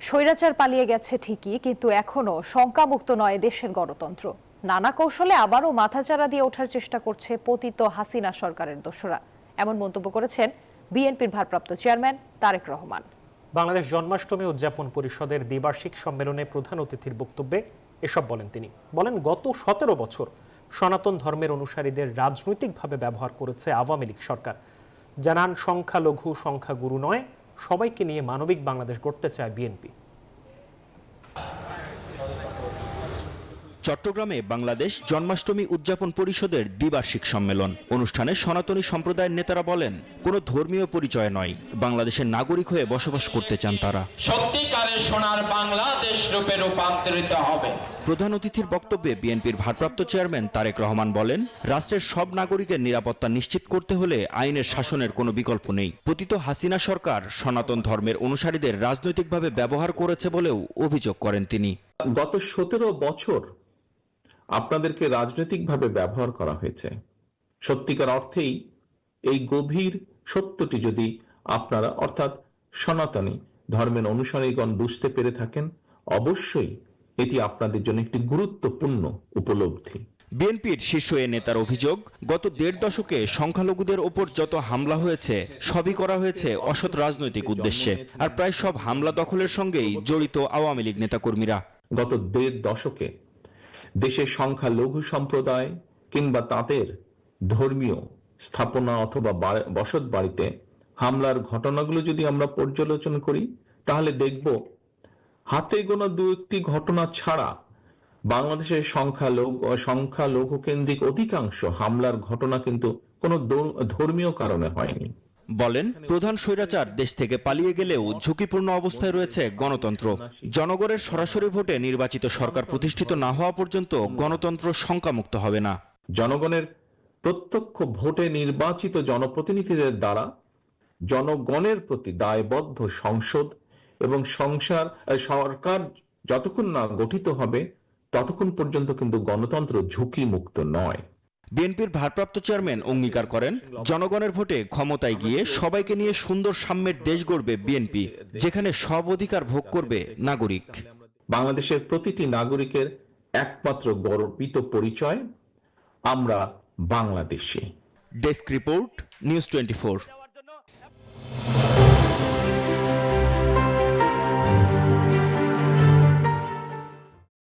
স্বৈরাচার পালিয়ে গেছে ঠিকই, কিন্তু এখনো শঙ্কামুক্ত নয় দেশের গণতন্ত্র। নানা কৌশলে আবারও মাথাচাড়া দিয়ে ওঠার চেষ্টা করছে পতিত হাসিনা সরকারের দোসরা। এমন মন্তব্য করেছেন বিএনপির ভারপ্রাপ্ত চেয়ারম্যান তারেক রহমান। বাংলাদেশ জন্মাষ্টমী উদযাপন পরিষদের দ্বিবার্ষিক সম্মেলনে প্রধান অতিথির বক্তব্যে এসব বলেন তিনি। বলেন, গত 17 বছর সনাতন ধর্মের অনুসারীদের রাজনৈতিকভাবে ব্যবহার করেছে আওয়ামী লীগ সরকার। জানান, সংখ্যালঘু সংখ্যাগুরু নয়, সবাইকে নিয়ে মানবিক বাংলাদেশ গড়তে চায় বিএনপি। চট্টগ্রামে বাংলাদেশ জন্মাষ্টমী উদযাপন পরিষদের দ্বিবার্ষিক সম্মেলন অনুষ্ঠানে সনাতনী সম্প্রদায়ের নেতারা বলেন, কোনো ধর্মীয় পরিচয় নয়, বাংলাদেশের নাগরিক হয়ে বসবাস করতে চান তারা। সত্যিকারের সোনার বাংলাদেশ রূপে রূপান্তরিত হবে। প্রধান অতিথির বক্তব্যে বিএনপির ভারপ্রাপ্ত চেয়ারম্যান তারেক রহমান বলেন, রাষ্ট্রের সব নাগরিকের নিরাপত্তা নিশ্চিত করতে হলে আইনের শাসনের কোনো বিকল্প নেই। পতিত হাসিনা সরকার সনাতন ধর্মের অনুসারীদের রাজনৈতিকভাবে ব্যবহার করেছে বলেও অভিযোগ করেন তিনি। গত 17 বছর আপনাদেরকে রাজনৈতিকভাবে ব্যবহার করা হয়েছে। সত্যিকার অর্থেই এই গভীর সত্যটি যদি আপনারা অর্থাৎ সনাতনী ধর্মের অনুসারীগণ বুঝতে পেরে থাকেন, অবশ্যই এটি আপনাদের জন্য একটি গুরুত্বপূর্ণ উপলব্ধি। বিএনপির শীর্ষ এ নেতার অভিযোগ, গত 1.5 দশকে সংখ্যালঘুদের ওপর যত হামলা হয়েছে সবই করা হয়েছে অসৎ রাজনৈতিক উদ্দেশ্যে, আর প্রায় সব হামলা দখলের সঙ্গেই জড়িত আওয়ামী লীগ নেতাকর্মীরা। গত 1.5 দশকে দেশের সংখ্যালঘু সম্প্রদায় কিংবা তাদের ধর্মীয় স্থাপনা অথবা বসত বাড়িতে হামলার ঘটনাগুলো যদি আমরা পর্যালোচনা করি, তাহলে দেখব হাতে গোনা 2-1টি ঘটনা ছাড়া বাংলাদেশের সংখ্যালঘু কেন্দ্রিক অধিকাংশ হামলার ঘটনা কিন্তু কোনো ধর্মীয় কারণে হয়নি। বলেন, প্রধান স্বৈরাচার দেশ থেকে পালিয়ে গেলেও ঝুঁকিপূর্ণ অবস্থায় রয়েছে গণতন্ত্র। জনগণের সরাসরি ভোটে নির্বাচিত সরকার প্রতিষ্ঠিত না হওয়া পর্যন্ত গণতন্ত্র শঙ্কামুক্ত হবে না। জনগণের প্রত্যক্ষ ভোটে নির্বাচিত জনপ্রতিনিধিদের দ্বারা জনগণের প্রতি দায়বদ্ধ সংসদ এবং সরকার যতক্ষণ না গঠিত হবে ততক্ষণ পর্যন্ত কিন্তু গণতন্ত্র ঝুঁকি মুক্ত নয়। বিএনপির ভারপ্রাপ্ত চেয়ারম্যান অঙ্গীকার করেন, জনগণের ভোটে ক্ষমতায় গিয়ে সবাইকে নিয়ে সুন্দর সাম্যের দেশ গড়বে বিএনপি, যেখানে সব অধিকার ভোগ করবে নাগরিক। বাংলাদেশের প্রতিটি নাগরিকের একমাত্র গর্বিত পরিচয়, আমরা বাংলাদেশী। Desk report, news 24।